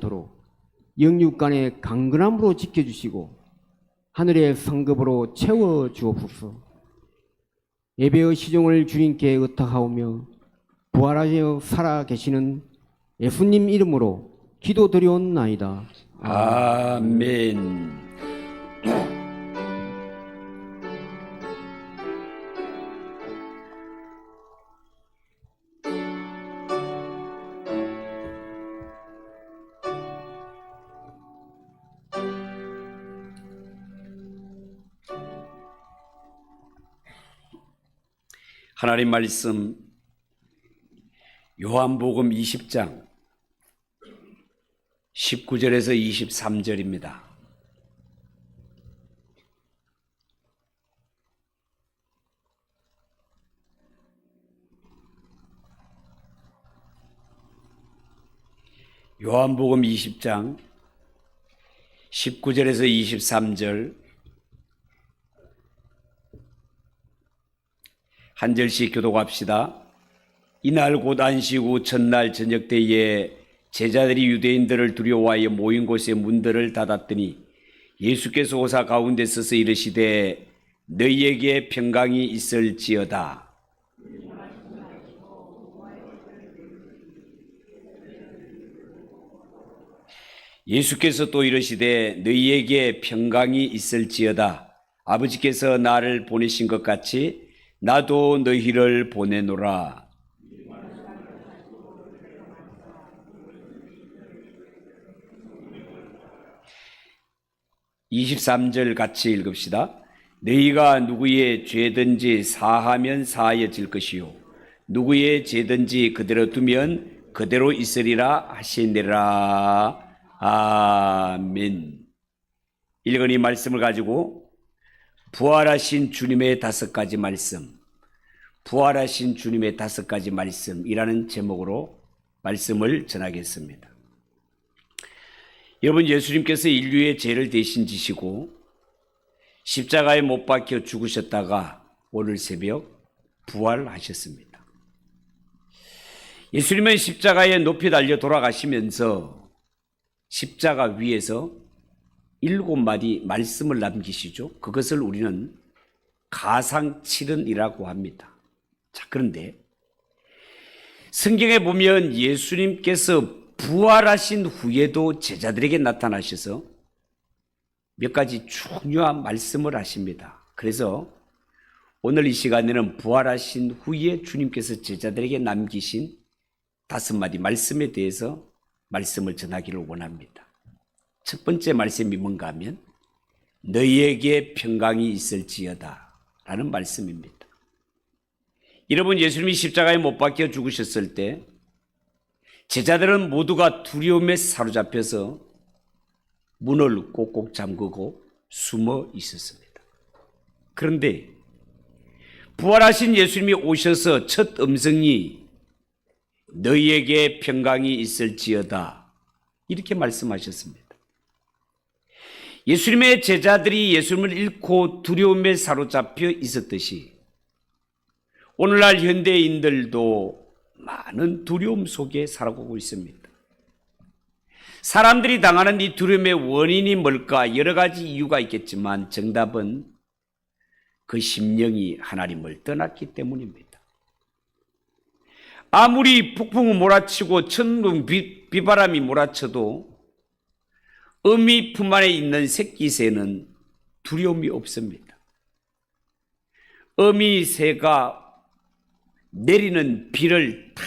않도록 영육간의 강건함으로 지켜주시고 하늘의 상급으로 채워주옵소서. 예배의 시종을 주님께 의탁하오며 부활하여 살아계시는 예수님 이름으로 기도드리옵나이다. 아멘. 하나님 말씀 요한복음 20장 19절에서 23절입니다. 요한복음 20장 19절에서 23절 한 절씩 교독합시다. 이날 곧 안식 후 첫날 저녁 때에 제자들이 유대인들을 두려워하여 모인 곳의 문들을 닫았더니 예수께서 오사 가운데 서서 이르시되 너희에게 평강이 있을지어다. 예수께서 또 이르시되 너희에게 평강이 있을지어다. 아버지께서 나를 보내신 것 같이 나도 너희를 보내노라. (23절) 같이 읽읍시다. 너희가 누구의 죄든지 사하면 사하여질 것이요 누구의 죄든지 그대로 두면 그대로 있으리라 하시니라. 아멘. 읽은 이 말씀을 가지고 부활하신 주님의 5가지 말씀, 부활하신 주님의 5가지 말씀이라는 제목으로 말씀을 전하겠습니다. 여러분, 예수님께서 인류의 죄를 대신 지시고 십자가에 못 박혀 죽으셨다가 오늘 새벽 부활하셨습니다. 예수님은 십자가에 높이 달려 돌아가시면서 십자가 위에서 7마디 말씀을 남기시죠. 그것을 우리는 가상칠언이라고 합니다. 자, 그런데 성경에 보면 예수님께서 부활하신 후에도 제자들에게 나타나셔서 몇 가지 중요한 말씀을 하십니다. 그래서 오늘 이 시간에는 부활하신 후에 주님께서 제자들에게 남기신 5마디 말씀에 대해서 말씀을 전하기를 원합니다. 첫 번째 말씀이 뭔가 하면 너희에게 평강이 있을지어다 라는 말씀입니다. 여러분, 예수님이 십자가에 못 박혀 죽으셨을 때 제자들은 모두가 두려움에 사로잡혀서 문을 꼭꼭 잠그고 숨어 있었습니다. 그런데 부활하신 예수님이 오셔서 첫 음성이 너희에게 평강이 있을지어다 이렇게 말씀하셨습니다. 예수님의 제자들이 예수님을 잃고 두려움에 사로잡혀 있었듯이 오늘날 현대인들도 많은 두려움 속에 살아가고 있습니다. 사람들이 당하는 이 두려움의 원인이 뭘까? 여러 가지 이유가 있겠지만 정답은 그 심령이 하나님을 떠났기 때문입니다. 아무리 폭풍이 몰아치고 천둥 비바람이 몰아쳐도 어미 품 안에 있는 새끼 새는 두려움이 없습니다. 어미 새가 내리는 비를 다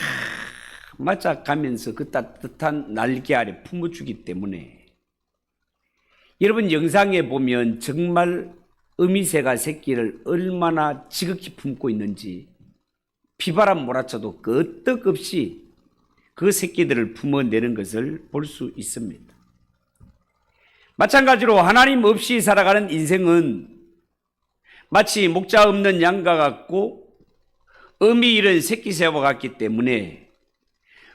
맞아가면서 그 따뜻한 날개 아래 품어주기 때문에 여러분 영상에 보면 정말 어미새가 새끼를 얼마나 지극히 품고 있는지 비바람 몰아쳐도 끄떡없이 그 새끼들을 품어내는 것을 볼 수 있습니다. 마찬가지로 하나님 없이 살아가는 인생은 마치 목자 없는 양과 같고 어미 잃은 새끼새와 같기 때문에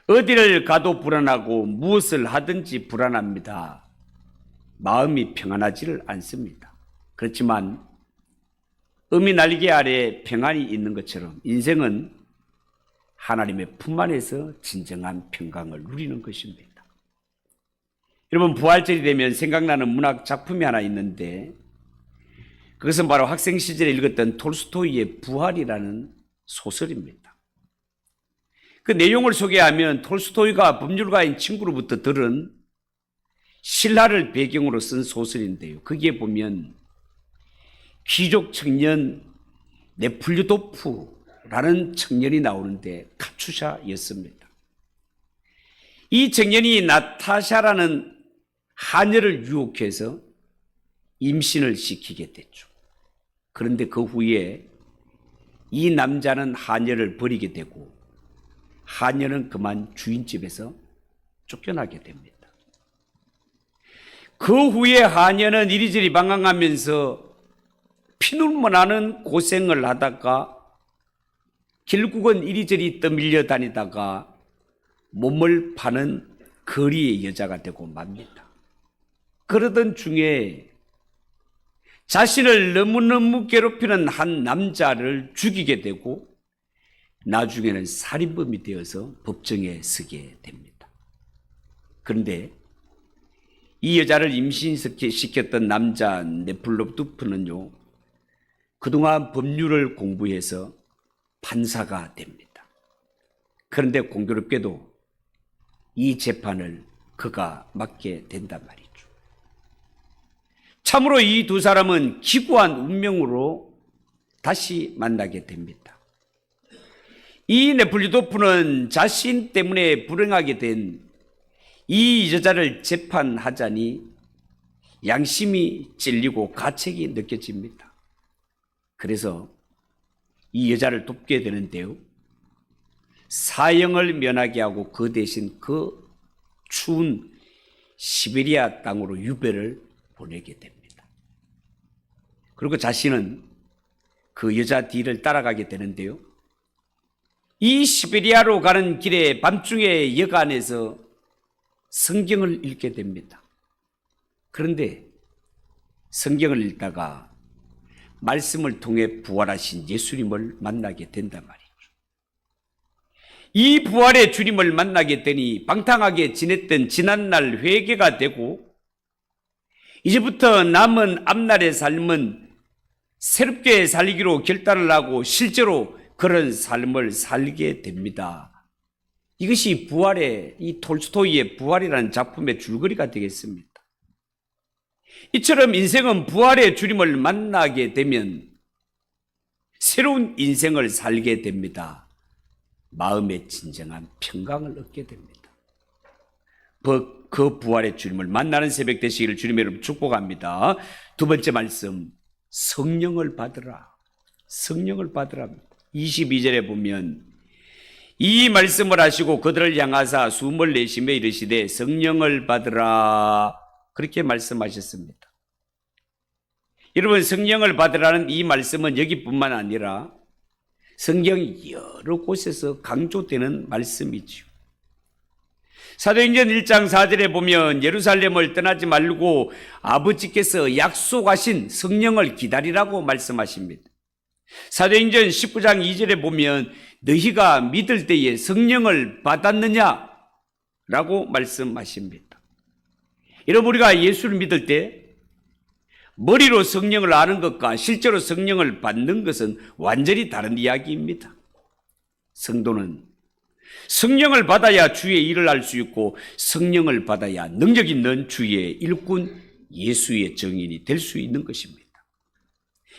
어디를 가도 불안하고 무엇을 하든지 불안합니다. 마음이 평안하지를 않습니다. 그렇지만 어미 날개 아래 평안이 있는 것처럼 인생은 하나님의 품 안에서 진정한 평강을 누리는 것입니다. 여러분, 부활절이 되면 생각나는 문학 작품이 하나 있는데 그것은 바로 학생 시절에 읽었던 톨스토이의 부활이라는 소설입니다. 그 내용을 소개하면 톨스토이가 법률가인 친구로부터 들은 신라를 배경으로 쓴 소설인데요. 거기에 보면 귀족 청년 네플류도프라는 청년이 나오는데 카추샤였습니다. 이 청년이 나타샤라는 하녀를 유혹해서 임신을 시키게 됐죠. 그런데 그 후에 이 남자는 하녀를 버리게 되고 하녀는 그만 주인집에서 쫓겨나게 됩니다. 그 후에 하녀는 이리저리 방황하면서 피눈물 나는 고생을 하다가 결국은 이리저리 떠밀려 다니다가 몸을 파는 거리의 여자가 되고 맙니다. 그러던 중에 자신을 너무너무 괴롭히는 한 남자를 죽이게 되고 나중에는 살인범이 되어서 법정에 서게 됩니다. 그런데 이 여자를 임신시켰던 남자 네플루도프는요, 그동안 법률을 공부해서 판사가 됩니다. 그런데 공교롭게도 이 재판을 그가 맡게 된단 말이죠. 참으로 이 두 사람은 기구한 운명으로 다시 만나게 됩니다. 이 네플류도프는 자신 때문에 불행하게 된 이 여자를 재판하자니 양심이 찔리고 가책이 느껴집니다. 그래서 이 여자를 돕게 되는데요, 사형을 면하게 하고 그 대신 그 추운 시베리아 땅으로 유배를 보내게 됩니다. 그리고 자신은 그 여자 뒤를 따라가게 되는데요, 이 시베리아로 가는 길에 밤중에 여간에서 성경을 읽게 됩니다. 그런데 성경을 읽다가 말씀을 통해 부활하신 예수님을 만나게 된단 말이죠. 이 부활의 주님을 만나게 되니 방탕하게 지냈던 지난날 회개가 되고 이제부터 남은 앞날의 삶은 새롭게 살기로 결단을 하고 실제로 그런 삶을 살게 됩니다. 이것이 부활의, 이 톨스토이의 부활이라는 작품의 줄거리가 되겠습니다. 이처럼 인생은 부활의 주님을 만나게 되면 새로운 인생을 살게 됩니다. 마음의 진정한 평강을 얻게 됩니다. 그 부활의 주님을 만나는 새벽 되시기를 주님의 이름으로 축복합니다. 두 번째 말씀, 성령을 받으라. 성령을 받으라. 22절에 보면 이 말씀을 하시고 그들을 향하사 숨을 내쉬며 이르시되 성령을 받으라. 그렇게 말씀하셨습니다. 여러분, 성령을 받으라는 이 말씀은 여기뿐만 아니라 성경이 여러 곳에서 강조되는 말씀이죠. 사도행전 1장 4절에 보면 예루살렘을 떠나지 말고 아버지께서 약속하신 성령을 기다리라고 말씀하십니다. 사도행전 19장 2절에 보면 너희가 믿을 때에 성령을 받았느냐? 라고 말씀하십니다. 여러분, 우리가 예수를 믿을 때 머리로 성령을 아는 것과 실제로 성령을 받는 것은 완전히 다른 이야기입니다. 성도는 성령을 받아야 주의 일을 할 수 있고 성령을 받아야 능력 있는 주의 일꾼 예수의 증인이 될 수 있는 것입니다.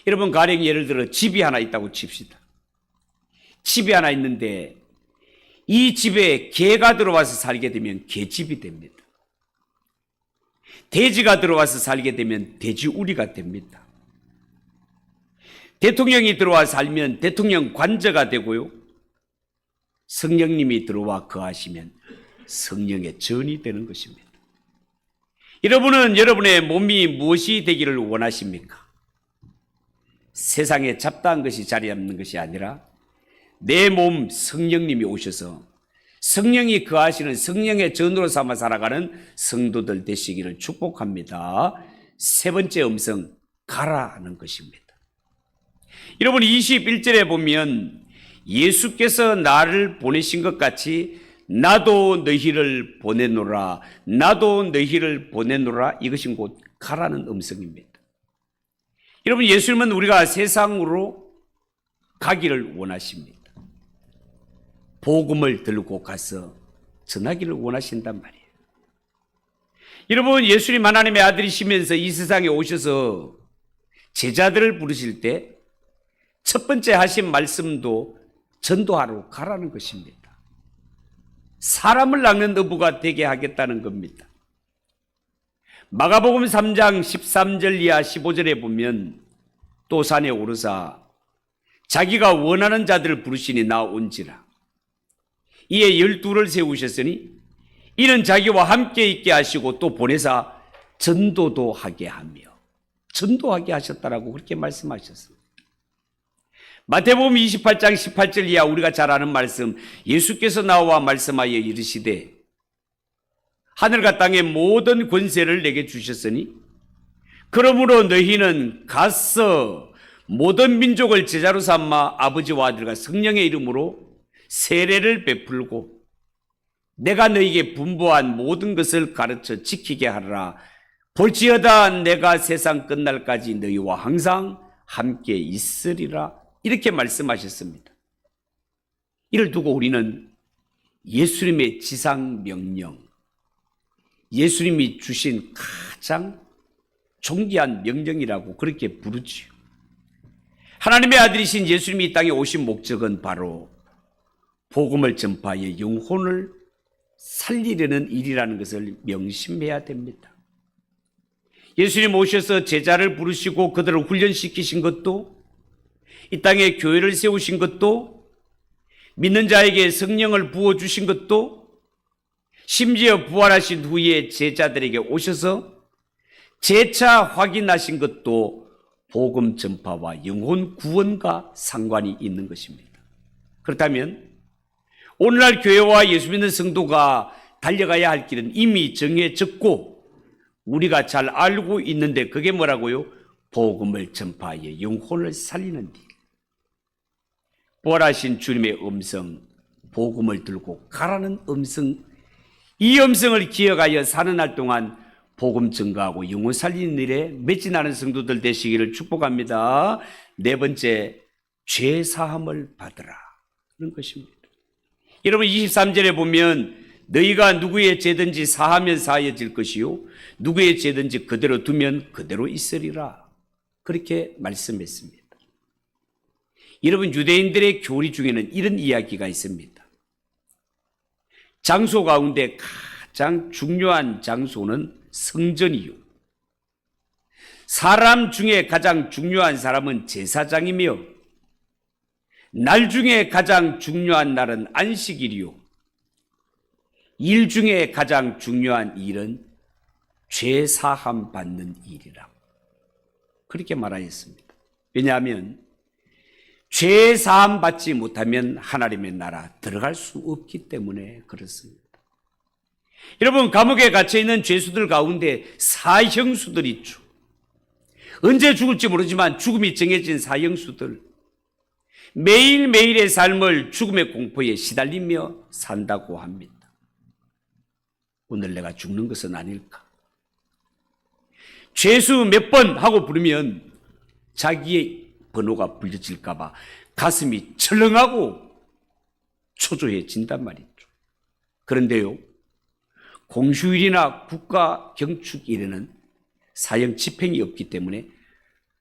여러분, 가령 예를 들어 집이 하나 있다고 칩시다. 집이 하나 있는데 이 집에 개가 들어와서 살게 되면 개집이 됩니다. 돼지가 들어와서 살게 되면 돼지우리가 됩니다. 대통령이 들어와 살면 대통령 관저가 되고요, 성령님이 들어와 거하시면 성령의 전이 되는 것입니다. 여러분은 여러분의 몸이 무엇이 되기를 원하십니까? 세상에 잡다한 것이 자리 잡는 것이 아니라 내 몸 성령님이 오셔서 성령이 거하시는 성령의 전으로 삼아 살아가는 성도들 되시기를 축복합니다. 세 번째 음성, 가라는 것입니다. 여러분, 21절에 보면 예수께서 나를 보내신 것 같이 나도 너희를 보내노라, 나도 너희를 보내노라. 이것이 곧 가라는 음성입니다. 여러분, 예수님은 우리가 세상으로 가기를 원하십니다. 복음을 들고 가서 전하기를 원하신단 말이에요. 여러분, 예수님 하나님의 아들이시면서 이 세상에 오셔서 제자들을 부르실 때 첫 번째 하신 말씀도 전도하러 가라는 것입니다. 사람을 낚는 어부가 되게 하겠다는 겁니다. 마가복음 3장 13절 이하 15절에 보면 또 산에 오르사 자기가 원하는 자들을 부르시니 나온지라. 이에 12를 세우셨으니 이는 자기와 함께 있게 하시고 또 보내사 전도도 하게 하며, 전도하게 하셨다라고 그렇게 말씀하셨습니다. 마태복음 28장 18절 이하 우리가 잘 아는 말씀, 예수께서 나와 말씀하여 이르시되 하늘과 땅의 모든 권세를 내게 주셨으니 그러므로 너희는 가서 모든 민족을 제자로 삼아 아버지와 아들과 성령의 이름으로 세례를 베풀고 내가 너희에게 분부한 모든 것을 가르쳐 지키게 하라. 볼지어다 내가 세상 끝날까지 너희와 항상 함께 있으리라. 이렇게 말씀하셨습니다. 이를 두고 우리는 예수님의 지상 명령, 예수님이 주신 가장 존귀한 명령이라고 그렇게 부르지요. 하나님의 아들이신 예수님이 이 땅에 오신 목적은 바로 복음을 전파하여 영혼을 살리려는 일이라는 것을 명심해야 됩니다. 예수님 오셔서 제자를 부르시고 그들을 훈련시키신 것도, 이 땅에 교회를 세우신 것도, 믿는 자에게 성령을 부어주신 것도, 심지어 부활하신 후에 제자들에게 오셔서 재차 확인하신 것도 복음 전파와 영혼 구원과 상관이 있는 것입니다. 그렇다면 오늘날 교회와 예수 믿는 성도가 달려가야 할 길은 이미 정해졌고 우리가 잘 알고 있는데, 그게 뭐라고요? 복음을 전파하여 영혼을 살리는 일. 부활하신 주님의 음성, 복음을 들고 가라는 음성, 이 음성을 기억하여 사는 날 동안 복음 증거하고 영혼 살리는 일에 매진하는 성도들 되시기를 축복합니다. 네 번째, 죄 사함을 받으라. 그런 것입니다. 여러분, 23절에 보면 너희가 누구의 죄든지 사하면 사하여질 것이요 누구의 죄든지 그대로 두면 그대로 있으리라. 그렇게 말씀했습니다. 여러분, 유대인들의 교리 중에는 이런 이야기가 있습니다. 장소 가운데 가장 중요한 장소는 성전이요, 사람 중에 가장 중요한 사람은 제사장이며 날 중에 가장 중요한 날은 안식일이요, 일 중에 가장 중요한 일은 죄 사함 받는 일이라고 그렇게 말하였습니다. 왜냐하면 죄 사함 받지 못하면 하나님의 나라 들어갈 수 없기 때문에 그렇습니다. 여러분, 감옥에 갇혀있는 죄수들 가운데 사형수들이 있죠. 언제 죽을지 모르지만 죽음이 정해진 사형수들, 매일매일의 삶을 죽음의 공포에 시달리며 산다고 합니다. 오늘 내가 죽는 것은 아닐까? 죄수 몇 번 하고 부르면 자기의 번호가 불려질까 봐 가슴이 철렁하고 초조해진단 말이죠. 그런데요, 공휴일이나 국가 경축일에는 사형 집행이 없기 때문에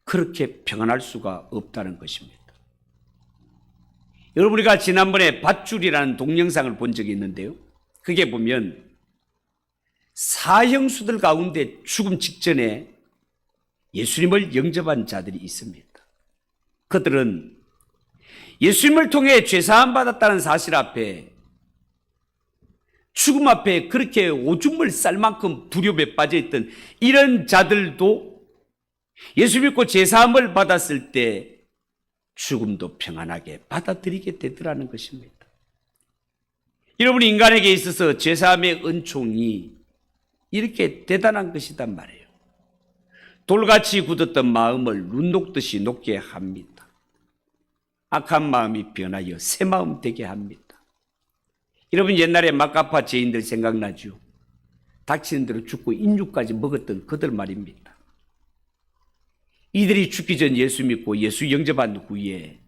그렇게 평안할 수가 없다는 것입니다. 여러분, 우리가 지난번에 밧줄이라는 동영상을 본 적이 있는데요, 그게 보면 사형수들 가운데 죽음 직전에 예수님을 영접한 자들이 있습니다. 그들은 예수님을 통해 죄사함 받았다는 사실 앞에, 죽음 앞에 그렇게 오줌을 쌀 만큼 두려움에 빠져있던 이런 자들도 예수 믿고 죄사함을 받았을 때 죽음도 평안하게 받아들이게 되더라는 것입니다. 여러분, 인간에게 있어서 죄사함의 은총이 이렇게 대단한 것이단 말이에요. 돌같이 굳었던 마음을 눈 녹듯이 녹게 합니다. 악한 마음이 변하여 새 마음 되게 합니다. 여러분 옛날에 마카파 죄인들 생각나죠? 닥치는 대로 죽고 인육까지 먹었던 그들 말입니다. 이들이 죽기 전 예수 믿고 예수 영접한 후에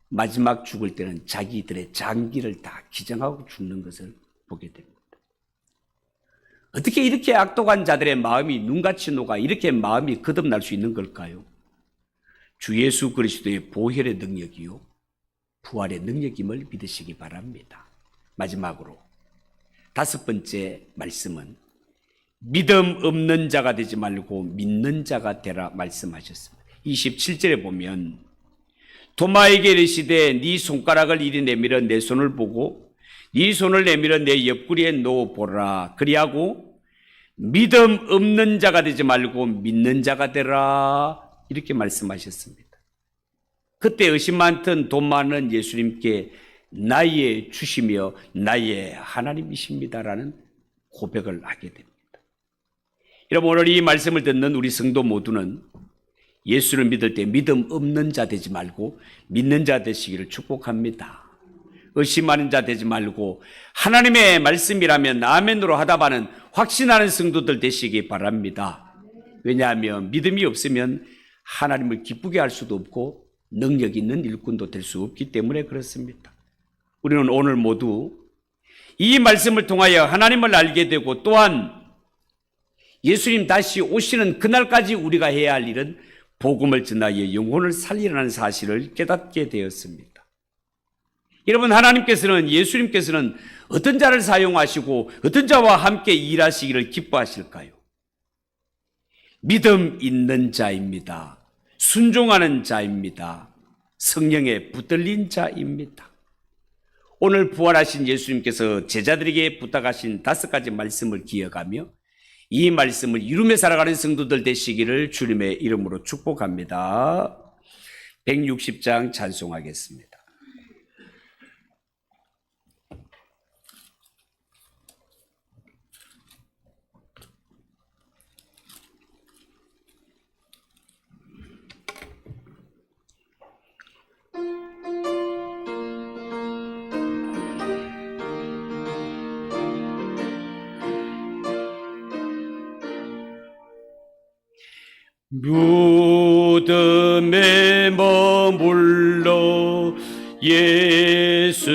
마지막 죽을 때는 자기들의 장기를 다 기증하고 죽는 것을 보게 됩니다. 어떻게 이렇게 악독한 자들의 마음이 눈같이 녹아 이렇게 마음이 거듭날 수 있는 걸까요? 주 예수 그리스도의 보혈의 능력이요 부활의 능력임을 믿으시기 바랍니다. 마지막으로 5번째 말씀은 믿음 없는 자가 되지 말고 믿는 자가 되라 말씀하셨습니다. 27절에 보면 도마에게 이르시되 네 손가락을 이리 내밀어 내 손을 보고 네 손을 내밀어 내 옆구리에 놓아 보라. 그리하고 믿음 없는 자가 되지 말고 믿는 자가 되라. 이렇게 말씀하셨습니다. 그때 의심 많던 도마는 예수님께 나의 주시며 나의 하나님이십니다라는 고백을 하게 됩니다. 여러분 오늘 이 말씀을 듣는 우리 성도 모두는 예수를 믿을 때 믿음 없는 자 되지 말고 믿는 자 되시기를 축복합니다. 의심하는 자 되지 말고 하나님의 말씀이라면 아멘으로 하다바는 확신하는 성도들 되시기 바랍니다. 왜냐하면 믿음이 없으면 하나님을 기쁘게 할 수도 없고 능력 있는 일꾼도 될 수 없기 때문에 그렇습니다. 우리는 오늘 모두 이 말씀을 통하여 하나님을 알게 되고 또한 예수님 다시 오시는 그날까지 우리가 해야 할 일은 복음을 전하여 영혼을 살리라는 사실을 깨닫게 되었습니다. 여러분 하나님께서는 예수님께서는 어떤 자를 사용하시고 어떤 자와 함께 일하시기를 기뻐하실까요? 믿음 있는 자입니다. 순종하는 자입니다. 성령에 붙들린 자입니다. 오늘 부활하신 예수님께서 제자들에게 부탁하신 5가지 말씀을 기억하며 이 말씀을 이루며 살아가는 성도들 되시기를 주님의 이름으로 축복합니다. 160장 찬송하겠습니다. 무덤에 머물러 예수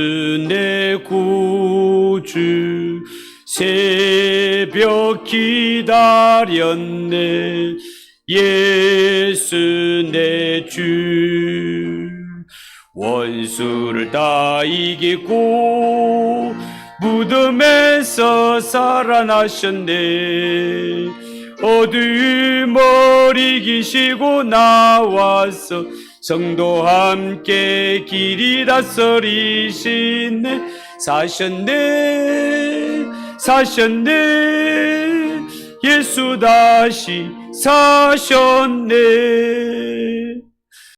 내 구주 새벽 기다렸네 예수 내 주 원수를 다 이기고 무덤에서 살아나셨네 어두운 머리 기시고 나와서 성도 함께 길이 다스리시네 사셨네 사셨네 예수 다시 사셨네